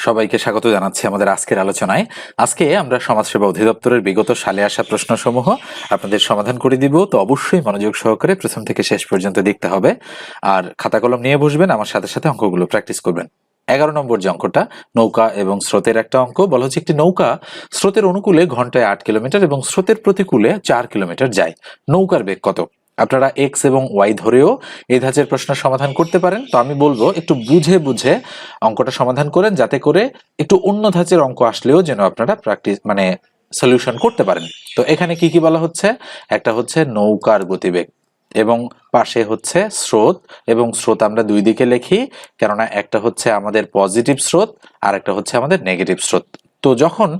সবাইকে স্বাগত জানাচ্ছি আমাদের আজকের আলোচনায়। আজকে আমরা সমাজসেবা অধিদপ্তরের বিগত সালে আসা প্রশ্নসমূহ আপনাদের সমাধান করে দিব। তো অবশ্যই মনোযোগ সহকারে প্রথম থেকে শেষ পর্যন্ত দেখতে হবে, আর খাতা কলম নিয়ে বসবেন, আমার সাথে সাথে অঙ্কগুলো প্র্যাকটিস করবেন। 11 নম্বর যে অঙ্কটা, নৌকা এবং স্রোতের একটা অঙ্ক। বলা হচ্ছে একটি নৌকা স্রোতের অনুকূলে ঘন্টায় 8 কিলোমিটার এবং স্রোতের প্রতিকূলে 4 কিলোমিটার যায়। নৌকার বেগ কত? আপনারা এক্স এবং ওয়াই ধরেও এই ধাঁচের প্রশ্ন সমাধান করতে পারেন। তো আমি বলবো একটু বুঝে বুঝে অঙ্কটা সমাধান করেন, যাতে করে একটু অন্য ধাঁচের অঙ্ক আসলেও যেন আপনারা প্র্যাকটিস সলিউশন করতে পারেন। তো এখানে কি কি বলা হচ্ছে? একটা হচ্ছে নৌকার গতিবেগ, এবং পাশে হচ্ছে স্রোত, এবং স্রোত আমরা দুই দিকে লিখি, কেননা একটা হচ্ছে আমাদের পজিটিভ স্রোত আর একটা হচ্ছে আমাদের নেগেটিভ স্রোত। তো যখন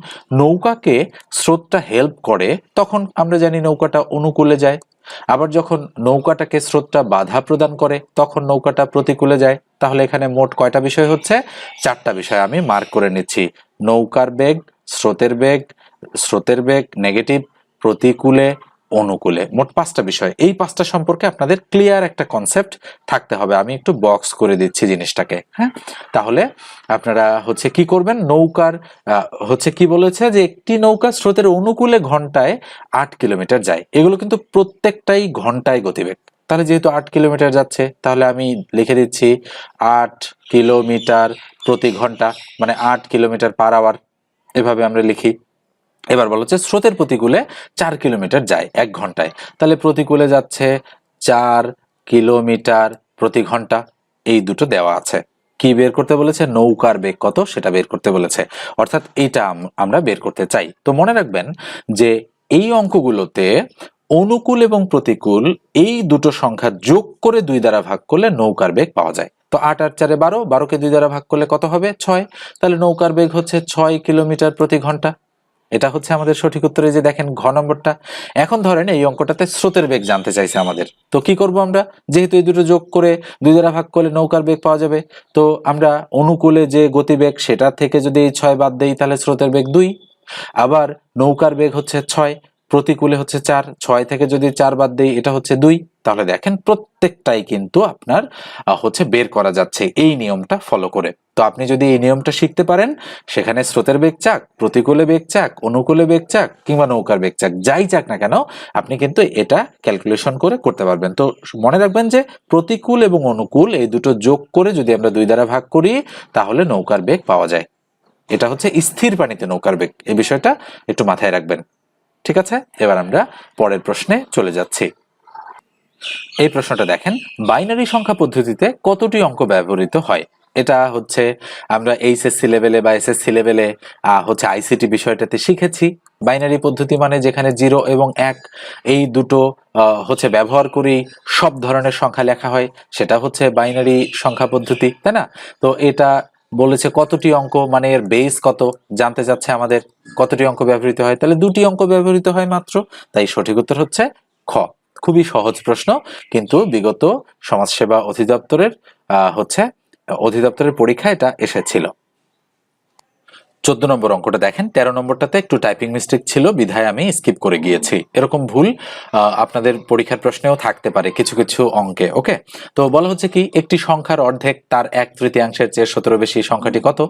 নৌকাকে স্রোতটা হেল্প করে তখন আমরা জানি নৌকাটা অনুকূলে যায়, আবার যখন নৌকাটাকে স্রোতটা বাধা প্রদান করে তখন নৌকাটা প্রতিকূলে যায়। তাহলে এখানে মোট কয়টা বিষয় হচ্ছে? 4টা বিষয় আমি মার্ক করে নিচ্ছি। নৌকার বেগ, স্রোতের বেগ নেগেটিভ, প্রতিকূলে, অনুকূলে, মোট 5টা বিষয়। এই 5টা সম্পর্কে আপনাদের ক্লিয়ার একটা কনসেপ্ট থাকতে হবে। আমি একটু বক্স করে দিচ্ছি জিনিসটাকে, হ্যাঁ? তাহলে আপনারা হচ্ছে কি করবেন, নৌকার হচ্ছে কি বলেছে যে একটি নৌকা স্রোতের অনুকূলে ঘন্টায় 8 কিলোমিটার যায়। এগুলো কিন্তু প্রত্যেকটাই ঘন্টায় গতিবেগ। তাহলে যেহেতু 8 কিলোমিটার যাচ্ছে, তাহলে আমি লিখে দিচ্ছি 8 কিলোমিটার প্রতি ঘন্টা, মানে 8 কিলোমিটার পার আওয়ার, এভাবে আমরা লিখি। এবার বলা হচ্ছে স্রোতের প্রতিকূলে 4 কিলোমিটার যায় 1 ঘন্টায়। তাহলে প্রতিকূলে যাচ্ছে 4 কিলোমিটার প্রতি ঘন্টা, এই দুটো দেওয়া আছে। কি বের করতে বলেছে? নৌকার বেগ কত সেটা বের করতে বলেছে, অর্থাৎ এইটা আমরা বের করতে চাই। তো মনে রাখবেন যে এই অঙ্কগুলোতে অনুকূল এবং প্রতিকূল এই দুটো সংখ্যা যোগ করে 2 দ্বারা ভাগ করলে নৌকার বেগ পাওয়া যায়। তো 8 আর 4 12, 12কে 2 দ্বারা ভাগ করলে কত হবে? 6। তাহলে নৌকার বেগ হচ্ছে 6 কিলোমিটার প্রতি ঘন্টা। এটা হচ্ছে আমাদের সঠিক উত্তর। এই যে দেখেন ঘ নম্বরটা। এখন ধরেন এই অঙ্কটাতে স্রোতের বেগ জানতে চাইছে আমাদের, তো কি করব আমরা? যেহেতু এই দুটো যোগ করে 2 দ্বারা ভাগ করলে নৌকার বেগ পাওয়া যাবে, তো আমরা অনুকূলে যে গতিবেগ সেটা থেকে যদি 6 বাদ দেই তাহলে স্রোতের বেগ 2। আবার নৌকার বেগ হচ্ছে 6, প্রতিকূলে হচ্ছে 4, 6 থেকে যদি 4 বাদ দেই এটা হচ্ছে 2। তাহলে দেখেন প্রত্যেকটাই কিন্তু আপনার হচ্ছে বের করা যাচ্ছে এই নিয়মটা ফলো করে। তো আপনি যদি এই নিয়মটা শিখতে পারেন, সেখানে স্রোতের বেগ চাক, প্রতিকূলে বেগ চাক, অনুকূলে বেগ চাক, কিংবা নৌকার বেগ চাক, যাই চাক না কেন, আপনি কিন্তু এটা ক্যালকুলেশন করে করতে পারবেন। তো মনে রাখবেন যে প্রতিকূল এবং অনুকূল এই দুটো যোগ করে যদি আমরা 2 দ্বারা ভাগ করি তাহলে নৌকার বেগ পাওয়া যায়। এটা হচ্ছে স্থির পানিতে নৌকার বেগ, এই বিষয়টা একটু মাথায় রাখবেন। ঠিক আছে, এবার আমরা পরের প্রশ্নে চলে যাচ্ছি। এই প্রশ্নটা দেখেন, বাইনারি সংখ্যা পদ্ধতিতে কতটি অঙ্ক ব্যবহৃত হয়? এটা হচ্ছে আমরা এইচএসসি লেভেলে বা এসএসসি লেভেলে হচ্ছে আইসিটি বিষয়টাতে শিখেছি। বাইনারি পদ্ধতি মানে যেখানে 0 এবং 1 এই দুটো হচ্ছে ব্যবহার করি সব ধরনের সংখ্যা লেখা হয়, সেটা হচ্ছে বাইনারি সংখ্যা পদ্ধতি, তাই না? তো এটা বলেছে কতটি অঙ্ক, মানে এর বেস কত জানতে চাচ্ছে আমাদের। কতটি অঙ্ক ব্যবহৃত হয়? তাহলে 2টি অঙ্ক ব্যবহৃত হয় মাত্র। তাই সঠিক উত্তর হচ্ছে খ। খুবই সহজ প্রশ্ন, কিন্তু বিগত সমাজসেবা অধিদপ্তরের হচ্ছে অধিদপ্তরের পরীক্ষা এটা এসেছিল। 14 নম্বর অঙ্কটা দেখেন, 13 নম্বরটাতে একটু টাইপিং মিস্টেক ছিল বিধায় আমি স্কিপ করে গিয়েছি। এরকম ভুল আপনাদের পরীক্ষার প্রশ্নেও থাকতে পারে কিছু কিছু অঙ্কে। ওকে, তো বলা হচ্ছে কি একটি সংখ্যার অর্ধেক তার 1/3 চেয়ে 17 বেশি, সংখ্যাটি কত?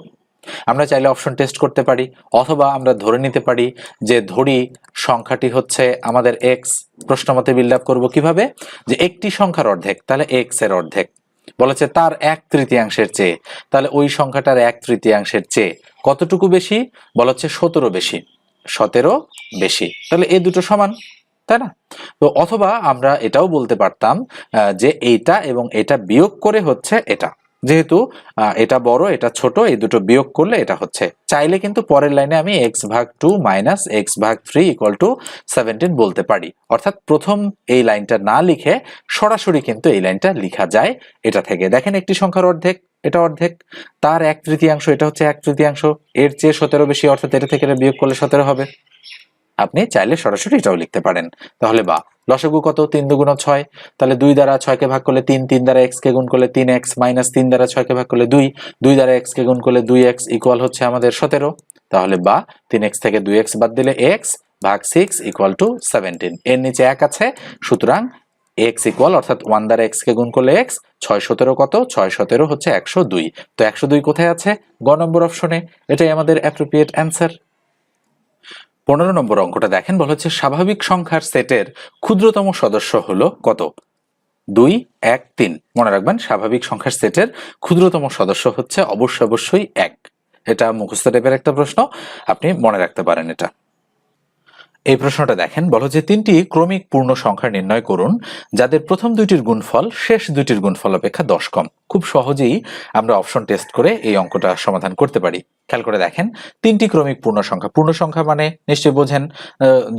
আমরা চাইলে অপশন টেস্ট করতে পারি, অথবা আমরা ধরে নিতে পারি যে ধরি সংখ্যাটি হচ্ছে আমাদের এক্স। প্রশ্ন মতে বিল্ড আপ করবো কিভাবে, যে একটি সংখ্যার অর্ধেক, তাহলে এক্স এর অর্ধেক। বলেছে তার 1/3 চেয়ে, তাহলে ওই সংখ্যাটার 1/3 চেয়ে কতটুকু বেশি? বলা হচ্ছে 17 বেশি, 17 বেশি। তাহলে এই দুটো সমান, তাই না? তো অথবা আমরা এটাও বলতে পারতাম যে এইটা এবং এটা বিয়োগ করে হচ্ছে এটা, যেহেতু এটা বড় এটা ছোট, এই দুটো বিয়োগ করলে এটা হচ্ছে। চাইলে কিন্তু পরের লাইনে আমি x/2 minus x/3 equal to 17 বলতে পারি। অর্থাৎ প্রথম এই লাইনটা না লিখে সরাসরি কিন্তু এই লাইনটা লেখা যায় এটা থেকে। দেখেন একটি সংখ্যার অর্ধেক, এটা অর্ধেক, তার 1/3, এটা হচ্ছে 1/3, এর চেয়ে 17 বেশি, অর্থাৎ এটা থেকে এটা বিয়োগ করলে 17 হবে। আপনি চাইলে সরাসরি এটাও লিখতে পারেন। তাহলে বা লসাগু কত? 3 দুগুণ 6, তাহলে 2 দ্বারা 6 কে ভাগ করলে 3, 3 দ্বারা x কে গুণ করলে 3x, মাইনাস 3 দ্বারা 6 কে ভাগ করলে 2, 2 দ্বারা x কে গুণ করলে 2x ইকুয়াল হচ্ছে আমাদের 17। তাহলে বা 3x থেকে 2x বাদ দিলে x ভাগ 6 ইকুয়াল টু 17। এর নিচে 1 আছে, সুতরাং x ইকুয়াল, অর্থাৎ 1 দ্বারা x কে গুণ করলে x, 6×17 কত? 6×17 হচ্ছে 102। তো 102 কোথায় আছে? গ নম্বর অপশনে। এটাই আমাদের অ্যাপ্রোপ্রিয়েট অ্যান্সার। 15 নম্বর অঙ্কটা দেখেন, বলা হচ্ছে স্বাভাবিক সংখ্যার সেটের ক্ষুদ্রতম সদস্য হলো কত? 2, 1, 3। মনে রাখবেন স্বাভাবিক সংখ্যার সেটের ক্ষুদ্রতম সদস্য হচ্ছে অবশ্যই 1। এটা মুখস্থ টাইপের একটা প্রশ্ন, আপনি মনে রাখতে পারেন এটা। এই প্রশ্নটা দেখেন, বলো যে 3টি ক্রমিক পূর্ণ সংখ্যা নির্ণয় করুন যাদের প্রথম দুইটির গুণফল শেষ দুইটির গুণফল অপেক্ষা 10 কম। খুব সহজেই আমরা অপশন টেস্ট করে এই অঙ্কটা সমাধান করতে পারি। খেয়াল করে দেখেন, 3টি ক্রমিক পূর্ণ সংখ্যা, পূর্ণ সংখ্যা মানে নিশ্চয়ই বোঝেন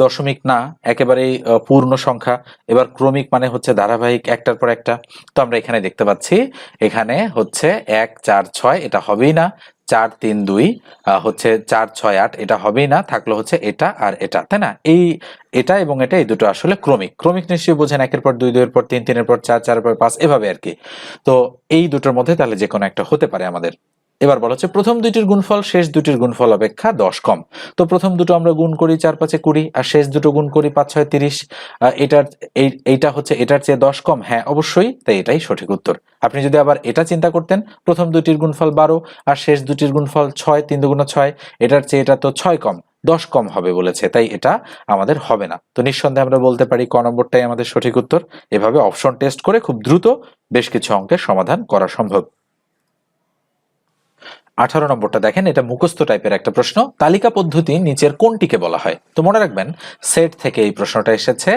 দশমিক না, একেবারেই পূর্ণ সংখ্যা। এবার ক্রমিক মানে হচ্ছে ধারাবাহিক, একটার পর একটা। তো আমরা এখানে দেখতে পাচ্ছি, এখানে হচ্ছে 1, 4, 6, এটা হবেই না। 4, 3, 2 হচ্ছে 4, 6, 8, এটা হবেই না। থাকলো হচ্ছে এটা আর এটা, তাই না? এটা এবং এটা, এই দুটো আসলে ক্রমিক। ক্রমিক নিশ্চয়ই বোঝেন, 1-এর পর 2, 2-এর পর 3, 3-এর পর 4, 4-এর পর 5, এভাবে আর কি। তো এই দুটোর মধ্যে তাহলে যে কোনো একটা হতে পারে আমাদের। এবার বলা হচ্ছে প্রথম দুইটির গুণফল শেষ দুইটির গুণফল অপেক্ষা 10 কম। তো প্রথম দুটো আমরা গুণ করি 4, 5-এ 20, আর শেষ দুটো গুণ করি 5, 6, 30। এইটা হচ্ছে এটার চেয়ে 10 কম। হ্যাঁ অবশ্যই, তাই এটাই সঠিক উত্তর। আপনি যদি আবার এটা চিন্তা করতেন, প্রথম দুইটির গুণফল 12 আর শেষ দুটির গুণফল 6, 3 দুগুণ 6, এটার চেয়ে এটা তো 6 কম, 10 কম হবে বলেছে, তাই এটা আমাদের হবে না। তো নিঃসন্দেহে আমরা বলতে পারি ক নম্বরটাই আমাদের সঠিক উত্তর। এভাবে অপশন টেস্ট করে খুব দ্রুত বেশ কিছু অঙ্কের সমাধান করা সম্ভব। 18 নম্বরটা দেখেন, এটা মুখস্থ টাইপের একটা প্রশ্ন। তালিকা পদ্ধতি নিচের কোনটিকে বলা হয়? তো মনে রাখবেন সেট থেকে এই প্রশ্নটা এসেছে।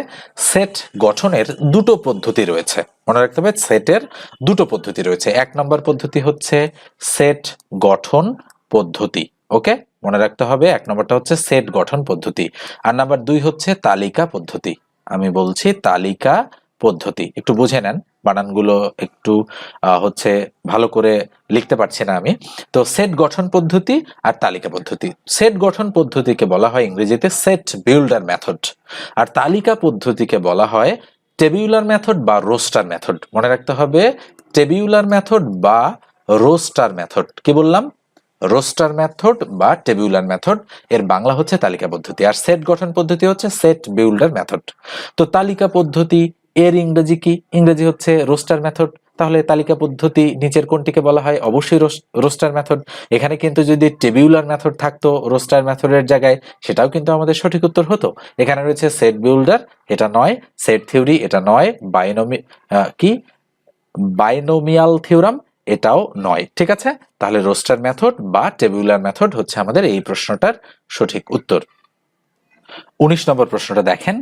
সেট গঠনের দুটো পদ্ধতি রয়েছে, মনে রাখতে হবে সেটের দুটো পদ্ধতি রয়েছে। 1 নম্বর পদ্ধতি হচ্ছে সেট গঠন পদ্ধতি, ওকে মনে রাখতে হবে। 1 নম্বরটা হচ্ছে সেট গঠন পদ্ধতি, আর নাম্বার 2 হচ্ছে তালিকা পদ্ধতি। আমি বলছি তালিকা পদ্ধতি, একটু বুঝে নেন, বানানগুলো একটু হচ্ছে ভালো করে লিখতে পারছি না আমি। তো সেট গঠন পদ্ধতি আর তালিকা পদ্ধতি। সেট গঠন পদ্ধতিকে বলা হয় ইংরেজিতে সেট বিল্ডার মেথড, আর তালিকা পদ্ধতিকে বলা হয় টেবিউলার মেথড বা রোস্টার মেথড। মনে রাখতে হবে টেবিউলার মেথড বা রোস্টার মেথড। কি বললাম? রোস্টার মেথড বা টেবিউলার মেথড, এর বাংলা হচ্ছে তালিকা পদ্ধতি, আর সেট গঠন পদ্ধতি হচ্ছে সেট বিল্ডার মেথড। তো তালিকা পদ্ধতি এর ইংরেজি কি? ইংরেজি হচ্ছে রোস্টার মেথড। তাহলে তালিকা পদ্ধতি নিচের কোনটিকে বলা হয়? অবশ্যই রোস্টার মেথড। এখানে কিন্তু যদি টেবিউলার মেথড থাকতো রোস্টার মেথডের জায়গায়, সেটাও কিন্তু আমাদের সঠিক উত্তর হতো। এখানে রয়েছে সেট বিল্ডার, এটা নয়। সেট থিওরি, এটা নয়। বাইনোমিয়াল থিওরাম, এটাও নয়। ঠিক আছে, তাহলে রোস্টার মেথড বা টেবিউলার মেথড হচ্ছে আমাদের এই প্রশ্নটার সঠিক উত্তর। 19 নম্বর প্রশ্নটা দেখেন,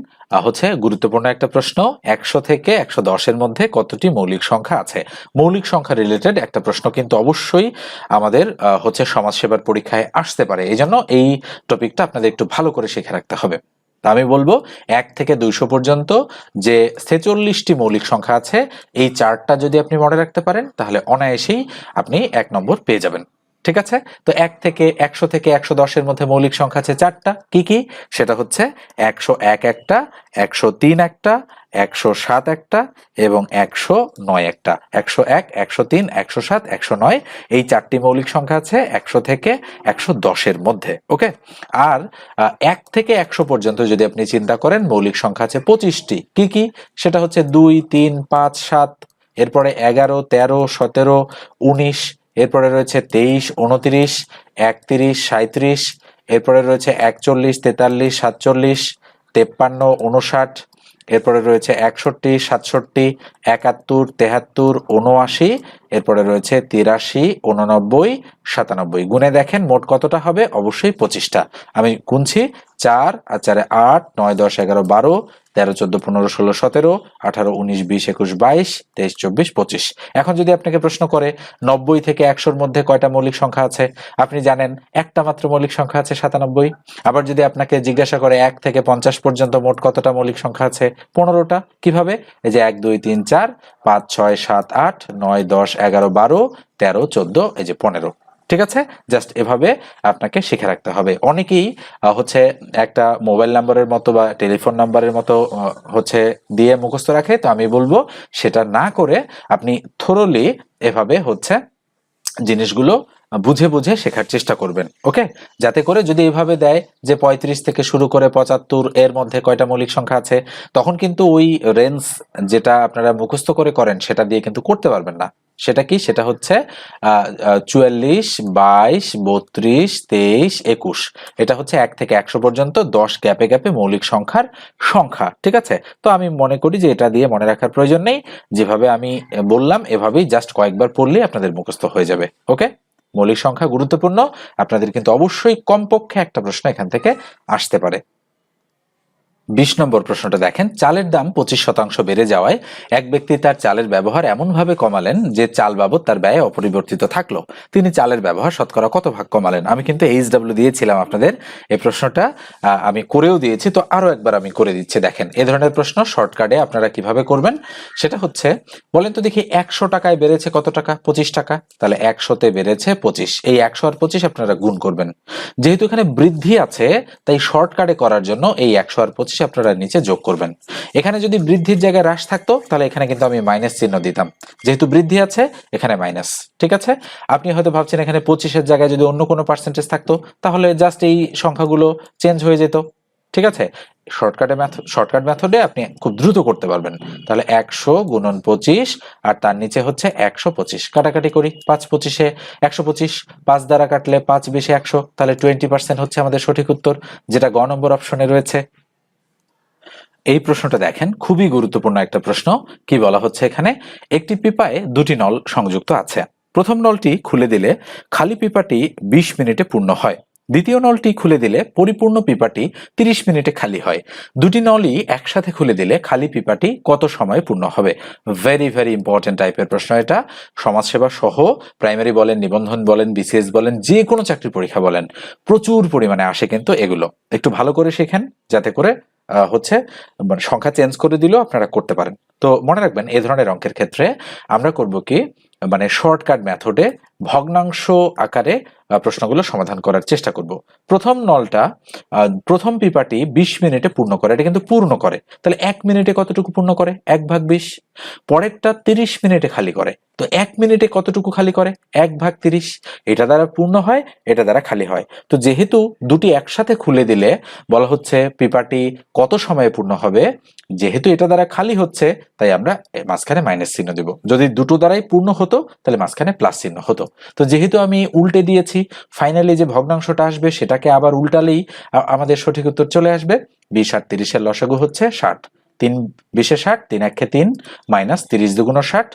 হচ্ছে গুরুত্বপূর্ণ একটা প্রশ্ন। 100 থেকে 110 এর মধ্যে কতটি মৌলিক সংখ্যা আছে? মৌলিক সংখ্যা রিলেটেড একটা প্রশ্ন কিন্তু অবশ্যই আমাদের হচ্ছে সমাজসেবার পরীক্ষায় আসতে পারে। এই জন্য এই টপিকটা আপনাদের একটু ভালো করে শিখে রাখতে হবে। আমি বলবো 1 থেকে 200 পর্যন্ত যে 46টি মৌলিক সংখ্যা আছে, এই চার্টটা যদি আপনি মনে রাখতে পারেন তাহলে অনায়াসেই আপনি 1 নম্বর পেয়ে যাবেন। ঠিক আছে, তো 1 থেকে 100 থেকে 110 এর মধ্যে মৌলিক সংখ্যা আছে 4টা। কি কি? সেটা হচ্ছে 101 একটা, 103 একটা, 107 একটা এবং 109 একটা। 101, 103, 107, 109, এই 4টি মৌলিক সংখ্যা আছে 100 থেকে 110 এর মধ্যে। ওকে, আর 1 থেকে 100 পর্যন্ত যদি আপনি চিন্তা করেন, মৌলিক সংখ্যা আছে 25টি। কি কি? সেটা হচ্ছে 2, 3, 5, 7, এরপরে 11, 13, 17, 19, এরপরে রয়েছে 23, 29, 31, 37, এরপরে রয়েছে 41, 43, 47, 53, 59, এরপরে রয়েছে 61, 67, 71, 73, 79, এরপরে রয়েছে 83, 89, 97। গুণে দেখেন মোট কতটা হবে? অবশ্যই 25টা। আমি গুনছি, 4 আর 4 8, 9, 10, 11, 12, 13, 14, 15, 16, 17, 18, 19, 20, 21, 22, 23, 24, 25। এখন যদি আপনাকে প্রশ্ন করে 90 থেকে 100-র মধ্যে কয়টা মৌলিক সংখ্যা আছে, আপনি জানেন একটা মাত্র মৌলিক সংখ্যা আছে 97। আবার যদি আপনাকে জিজ্ঞাসা করে 1 থেকে 50 পর্যন্ত মোট কতটা মৌলিক সংখ্যা আছে, 15টা। কিভাবে? এই যে 1, 2, 3, 4, 5, 6, 7, 8, 9, 10, 11, 12, 13, 14, এই যে 15। ঠিক আছে, জাস্ট এভাবে আপনাকে শিখে রাখতে হবে। অনেকেই হচ্ছে একটা মোবাইল নাম্বারের মতো বা টেলিফোন নাম্বারের মতো হচ্ছে দিয়ে মুখস্থ রাখে। তো আমি বলবো সেটা না করে আপনি থোরলি এভাবে হচ্ছে জিনিসগুলো বুঝে বুঝে শেখার চেষ্টা করবেন। ওকে, যাতে করে যদি এইভাবে দেয় যে 35 থেকে শুরু করে 75 এর মধ্যে কয়টা মৌলিক সংখ্যা আছে, তখন কিন্তু ওই রেঞ্জ যেটা আপনারা মুখস্থ করে করেন সেটা দিয়ে কিন্তু করতে পারবেন না। সেটা কি? সেটা হচ্ছে 44, 22, 32, 23, 21। এটা হচ্ছে 1 থেকে 100 পর্যন্ত 10 গ্যাপে গ্যাপে মৌলিক সংখ্যার সংখ্যা। ঠিক আছে, তো আমি মনে করি যে এটা দিয়ে মনে রাখার প্রয়োজন নেই, যেভাবে আমি বললাম এভাবেই জাস্ট কয়েকবার পড়লেই আপনাদের মুখস্থ হয়ে যাবে। ওকে, মৌলিক সংখ্যা গুরুত্বপূর্ণ, আপনাদের কিন্তু অবশ্যই কমপক্ষে একটা প্রশ্ন এখান থেকে আসতে পারে। 20 নম্বর প্রশ্নটা দেখেন, চালের দাম 25% বেড়ে যাওয়ায় এক ব্যক্তি তার চালের ব্যবহার এমনভাবে কমালেন যে চাল বাবদ তার ব্যয় অপরিবর্তিত থাকলো। তিনি চালের ব্যবহার শতকরা কত ভাগ কমালেন? আমি কিন্তু HW দিয়েছিলাম আপনাদের, এই প্রশ্নটা আমি করেও দিয়েছি, তো আরো একবার আমি করে দিচ্ছি। দেখেন, এ ধরনের প্রশ্ন শর্টকাটে আপনারা কিভাবে করবেন সেটা হচ্ছে, বলেন তো দেখি 100 টাকায় বেড়েছে কত টাকা? 25 টাকা। তাহলে 100-তে বেড়েছে 25, এই 100 আর 25 আপনারা গুণ করবেন। যেহেতু এখানে বৃদ্ধি আছে তাই শর্টকাটে করার জন্য এই 100 আর 25 আপনারা নিচে যোগ করবেন। এখানে যদি বৃদ্ধির জায়গায় হ্রাস থাকতো তাহলে এখানে কিন্তু আমি মাইনাস চিহ্ন দিতাম, যেহেতু বৃদ্ধি আছে এখানে মাইনাস। ঠিক আছে, আপনি হয়তো ভাবছেন এখানে 25-এর জায়গায় যদি অন্য কোনো পার্সেন্টেজ থাকতো তাহলে জাস্ট এই সংখ্যাগুলো চেঞ্জ হয়ে যেত। ঠিক আছে, শর্টকাট মেথডে আপনি খুব দ্রুত করতে পারবেন। তাহলে 100 গুণন 25 আর তার নিচে হচ্ছে 125, কাটাকাটি করি, 5-25-এ 125, 5 দ্বারা কাটলে 5-20-এ 100, তাহলে 20% হচ্ছে আমাদের সঠিক উত্তর, যেটা গ নম্বর অপশনে রয়েছে। এই প্রশ্নটা দেখেন, খুবই গুরুত্বপূর্ণ একটা প্রশ্ন। কি বলা হচ্ছে এখানে, একটি পিপায় দুটি নল সংযুক্ত আছে। প্রথম নলটি খুলে দিলে খালি পিপাটি 20 মিনিটে পূর্ণ হয়। দ্বিতীয় নলটি খুলে দিলে পরিপূর্ণ পিপাটি 30 মিনিটে খালি হয়। দুটি নলই একসাথে খুলে দিলে খালি পিপাটি কত সময়ে পূর্ণ হবে? ভেরি ভেরি ইম্পর্টেন্ট টাইপের প্রশ্ন এটা। সমাজসেবা সহ প্রাইমারি বলেন, নিবন্ধন বলেন, BCS বলেন, যে কোনো চাকরির পরীক্ষা বলেন, প্রচুর পরিমাণে আসে কিন্তু এগুলো। একটু ভালো করে শেখেন যাতে করে হচ্ছে মানে সংখ্যা চেঞ্জ করে দিলেও আপনারা করতে পারেন। তো মনে রাখবেন, এই ধরনের অঙ্কের ক্ষেত্রে আমরা করব কি, মানে শর্টকাট মেথডে ভগ্নাংশ আকারে প্রশ্নগুলো সমাধান করার চেষ্টা করব। প্রথম নলটা, প্রথম পিপাটি 20 মিনিটে পূর্ণ করে, এটা কিন্তু পূর্ণ করে, তাহলে 1 মিনিটে কতটুকু পূর্ণ করে? 1/20। পরেরটা 30 মিনিটে খালি করে, তো 1 মিনিটে কতটুকু খালি করে? 1/30। এটা দ্বারা পূর্ণ হয়, এটা দ্বারা খালি হয়। তো যেহেতু দুটি একসাথে খুলে দিলে বলা হচ্ছে পিপাটি কত সময়ে পূর্ণ হবে, যেহেতু এটা দ্বারা খালি হচ্ছে তাই আমরা মাঝখানে মাইনাস চিহ্ন দেব। যদি দুটো দ্বারাই পূর্ণ হতো তাহলে মাঝখানে প্লাস চিহ্ন হতো। তো যেহেতু আমি উল্টে দিয়েছি, ফাইনালি যে ভগ্নাংশটা আসবে সেটাকে আবার উল্টালেই আমাদের সঠিক উত্তর চলে আসবে। 20 আর 30-এর লসাগু হচ্ছে 60। 3-20-এ 60, 3-1-এ 3, মাইনাস 30-2 60,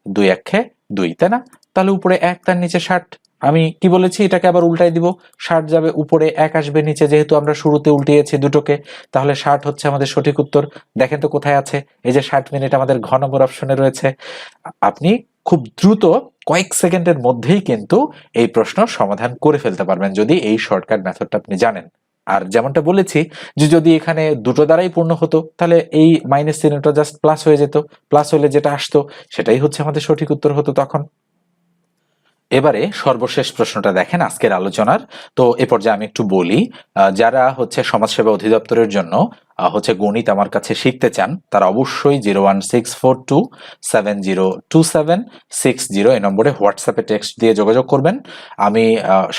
2-1-এ 2, তাই না? তাহলে উপরে 1 তার নিচে 60। আমি কি বলেছি, এটাকে আবার উল্টাই দিব, 60 যাবে উপরে, 1 আসবে নিচে, যেহেতু আমরা শুরুতে উল্টিয়েছি দুটোকে, তাহলে 60 হচ্ছে আমাদের সঠিক উত্তর। দেখেন তো কোথায় আছে, এই যে 60 মিনিট আমাদের ঘ নম্বর অপশনে রয়েছে। আপনি খুব দ্রুত কয়েক সেকেন্ডের মধ্যেই কিন্তু এই প্রশ্ন সমাধান করে ফেলতে পারবেন যদি এই শর্টকাট মেথডটা আপনি জানেন। আর যেমনটা বলেছি যে যদি এখানে দুটো দ্বারাই পূর্ণ হতো তাহলে এই মাইনাস চিহ্নটা জাস্ট প্লাস হয়ে যেত, প্লাস হলে যেটা আসতো সেটাই হচ্ছে আমাদের সঠিক উত্তর হতো তখন। এবারে সর্বশেষ প্রশ্নটা দেখেন আজকের আলোচনার। তো এ পর্যায়ে আমি একটু বলি, যারা হচ্ছে সমাজসেবা অধিদপ্তরের জন্য হচ্ছে গণিত আমার কাছে শিখতে চান তারা অবশ্যই 01642702760 এই নম্বরে হোয়াটসঅ্যাপে টেক্সট দিয়ে যোগাযোগ করবেন। আমি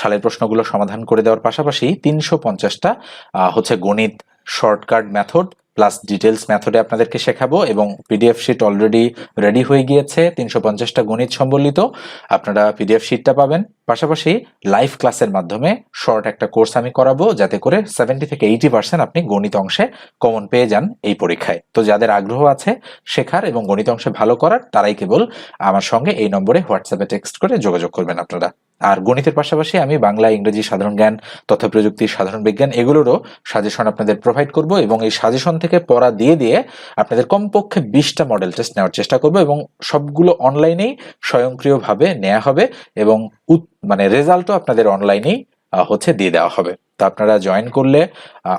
সালের প্রশ্নগুলো সমাধান করে দেওয়ার পাশাপাশি 350টা হচ্ছে গণিত শর্টকাট মেথড প্লাস ডিটেলস মেথডে আপনাদেরকে শেখাবো, এবং পিডিএফ শিট অলরেডি রেডি হয়ে গিয়েছে 350টা গণিত সম্বলিত। আপনারা পিডিএফ শিটটা পাবেন, পাশাপাশি লাইভ ক্লাসের মাধ্যমে শর্ট একটা কোর্স আমি করাবো যাতে করে 70 থেকে 80% আপনি গণিত অংশে কমন পেয়ে যান এই পরীক্ষায়। তো যাদের আগ্রহ আছে শেখার এবং গণিত অংশে ভালো করার তারাই কেবল আমার সঙ্গে এই নম্বরে হোয়াটসঅ্যাপে টেক্সট করে যোগাযোগ করবেন আপনারা। আর গণিতের পাশাপাশি আমি বাংলা, ইংরেজি, সাধারণ জ্ঞান, তথ্য প্রযুক্তি, সাধারণ বিজ্ঞান এগুলোরও সাজেশন আপনাদের প্রোভাইড করব, এবং এই সাজেশন থেকে পড়া দিয়ে দিয়ে আপনাদের কমপক্ষে 20টা মডেল টেস্ট নেওয়ার চেষ্টা করব, এবং সবগুলো অনলাইনেই স্বয়ংক্রিয়ভাবে নেওয়া হবে, এবং মানে রেজাল্টও আপনাদের অনলাইনেই হচ্ছে দিয়ে দেওয়া হবে। তো আপনারা জয়েন করলে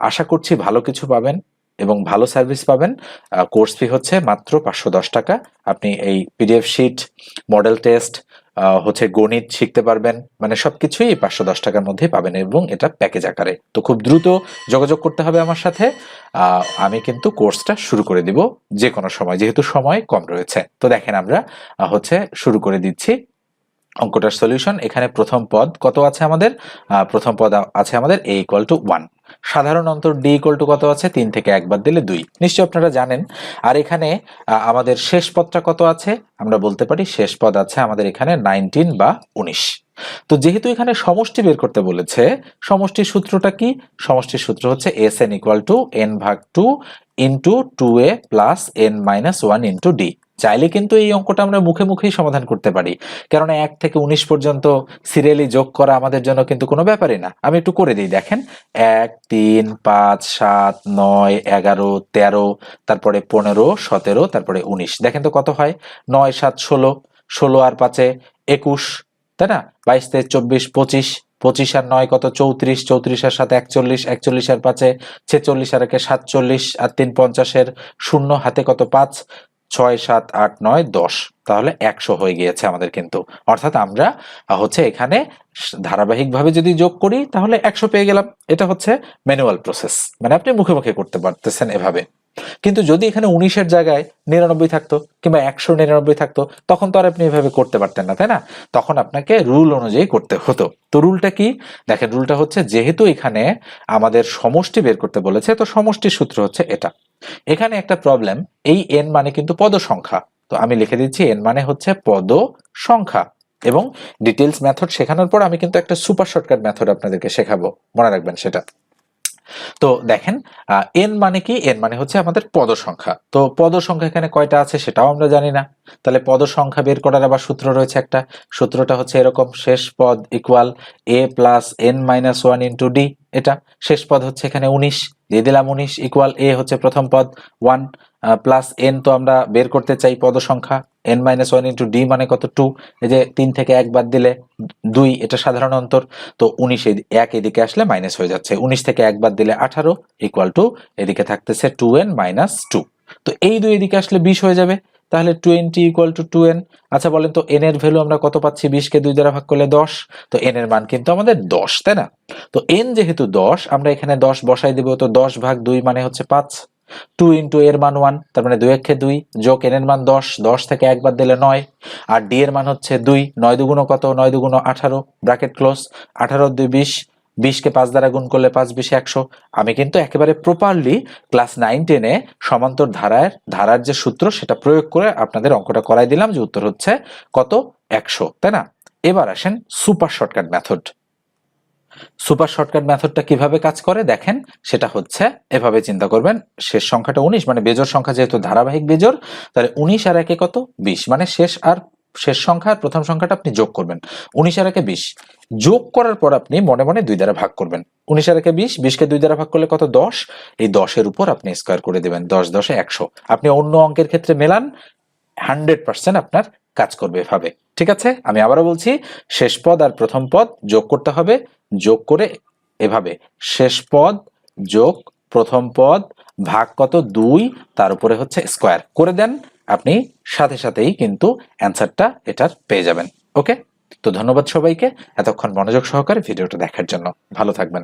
আশা করছি ভালো কিছু পাবেন এবং ভালো সার্ভিস পাবেন। কোর্স ফি হচ্ছে মাত্র 510 টাকা। আপনি এই পিডিএফ শিট, মডেল টেস্ট, হচ্ছে গণিত শিখতে পারবেন, মানে সবকিছুই 510 টাকার মধ্যে পাবেন, এবং এটা প্যাকেজ আকারে। তো খুব দ্রুত যোগাযোগ করতে হবে আমার সাথে। আমি কিন্তু কোর্সটা শুরু করে দিব যে কোনো সময়, যেহেতু সময় কম রয়েছে। তো দেখেন আমরা হচ্ছে শুরু করে দিচ্ছি। অঙ্কটার সলিউশন, এখানে প্রথম পদ কত আছে আমাদের, প্রথম পদ আছে আমাদের a ইকুয়াল টু 1, সাধারণ অন্তর d ইকুয়াল টু কত আছে, 3 থেকে 1 বাদ দিলে 2, নিশ্চয়ই আপনারা জানেন। আর এখানে আমাদের শেষ পদটা কত আছে, আমরা বলতে পারি শেষ পদ আছে আমাদের এখানে 19 বা 19। তো যেহেতু এখানে সমষ্টি বের করতে বলেছে, সমষ্টির সূত্রটা কি, সমষ্টির সূত্র হচ্ছে Sn ইকুয়াল টু n ভাগ 2 into 2a plus n minus 1 into d। চাইলে কিন্তু এই অঙ্কটা আমরা মুখে মুখেই সমাধান করতে পারি, কারণ 1 থেকে 19 পর্যন্ত সিরিয়ালি যোগ করা আমাদের জন্য কিন্তু কোনো ব্যাপারই না। আমি একটু করে দিই, দেখেন 1 3 5 7 9 11 13, তারপরে 15 17, তারপরে 19, দেখেন তো কত হয়, 9 7 16, 16 আর 5 21, তাই না, 22 23 24 25, 25 আর 9 কত 34, 34 আর 7 41, 41 আর 5 46, আর 1 47, আর 3 50, 0 হাতে কত 5, 6 7 8 9 10, তাহলে 100 হয়ে গিয়েছে আমাদের কিন্তু। অর্থাৎ আমরা হচ্ছে এখানে ধারাবাহিকভাবে যদি যোগ করি তাহলে 100 পেয়ে গেলাম। এটা হচ্ছে ম্যানুয়াল প্রসেস, মানে আপনি মুখে মুখে করতে পারতেছেন এভাবে। কিন্তু যদি এখানে 19-এর জায়গায় 99 থাকতো কিংবা 199 থাকতো, তখন তো আর আপনি এভাবে করতে পারতেন না, তাই না, তখন আপনাকে রুল অনুযায়ী করতে হতো। তো রুলটা কি, দেখেন রুলটা হচ্ছে, যেহেতু এখানে আমাদের সমষ্টি বের করতে বলেছে, তো সমষ্টির সূত্র হচ্ছে এটা। এখানে একটা প্রবলেম, এই n মানে কিন্তু পদ সংখ্যা, তো আমি লিখে দিচ্ছি n মানে হচ্ছে পদ সংখ্যা। এবং ডিটেলস মেথড শেখানোর পর আমি কিন্তু একটা সুপার শর্টকাট মেথড আপনাদেরকে শেখাবো, মনে রাখবেন সেটা। তো দেখেন n মানে কি, n মানে হচ্ছে আমাদের পদ সংখ্যা। তো পদ সংখ্যা এখানে কয়টা আছে সেটাও আমরা জানি না, তাহলে পদ সংখ্যা বের করার আবার সূত্র রয়েছে একটা, সূত্রটা হচ্ছে এরকম, শেষ পদ equal a plus n minus 1 into d। এটা শেষ পদ হচ্ছে এখানে 19, দিয়ে দিলাম 19 ইকুয়াল a হচ্ছে প্রথম পদ 1 প্লাস n, তো আমরা বের করতে চাই পদ সংখ্যা, n মাইনাস 1 ইন্টু d মানে কত 2, এই যে 3 থেকে 1 বাদ দিলে 2, এটা সাধারণ অন্তর, তো 19 1 এদিকে আসলে মাইনাস হয়ে যাচ্ছে, 19 থেকে 1 বাদ দিলে 18 ইকুয়াল টু এদিকে থাকতেছে 2n মাইনাস 2, তো এই 2 এদিকে আসলে 20 হয়ে যাবে, তাহলে 20 ইকুয়াল টু 2n। আচ্ছা বলেন তো n এর ভ্যালু আমরা কত পাচ্ছি, 20 কে 2 দ্বারা ভাগ করলে 10, তো n এর মান কিন্তু আমাদের 10, তাই না। তো n যেহেতু 10, আমরা এখানে 10 বসাই দিব, তো 10 ভাগ 2 মানে হচ্ছে 5, 2 ইন্টু এর মান 1, তার মানে 2 একে 2, যোগ n এর মান 10, 10 থেকে 1 বাদ দিলে 9, আর d এর মান হচ্ছে 2, 9 দুগুণ কত, 9 দুগুণ 18, ব্র্যাকেট ক্লোজ, 18 2 20, 20 কে 5 দ্বারা গুণ করলে 5 20 100। আমি কিন্তু একেবারে প্রপারলি ক্লাস 9 10-এ সমান্তর ধারার যে সূত্র সেটা প্রয়োগ করে আপনাদের অঙ্কটা করাই দিলাম, যে উত্তর হচ্ছে কত 100, তাই না। এবার আসেন super shortcut method. Super shortcut মেথডটা কিভাবে কাজ করে দেখেন, সেটা হচ্ছে এভাবে চিন্তা করবেন, শেষ সংখ্যাটা 19, মানে বেজোড় সংখ্যা যেহেতু ধারাবাহিক বেজোড়, তাহলে 19 আর 1 কত 20, মানে শেষ সংখ্যা আর প্রথম সংখ্যাটা আপনি যোগ করবেন, 19 আর 1 20, যোগ করার পর আপনি মনে মনে 2 দ্বারা ভাগ করবেন, 19 আর 1 20, 20 কে 2 দ্বারা ভাগ করলে কত 10, এই 10 এর উপর আপনি স্কয়ার করে দিবেন, 10 10 100। আপনি অন্য অঙ্কের ক্ষেত্রে মেলান, 100% আপনার কাজ করবে এভাবে, ঠিক আছে। আমি আবারও বলছি, শেষ পদ আর প্রথম পদ যোগ করতে হবে, যোগ করে এভাবে শেষ পদ যোগ প্রথম পদ ভাগ কত 2, তার উপরে হচ্ছে স্কয়ার করে দেন, আপনি সাথে সাথেই কিন্তু অ্যান্সারটা এটার পেয়ে যাবেন। ওকে, তো ধন্যবাদ সবাইকে এতক্ষণ মনোযোগ সহকারে ভিডিওটা দেখার জন্য, ভালো থাকবেন।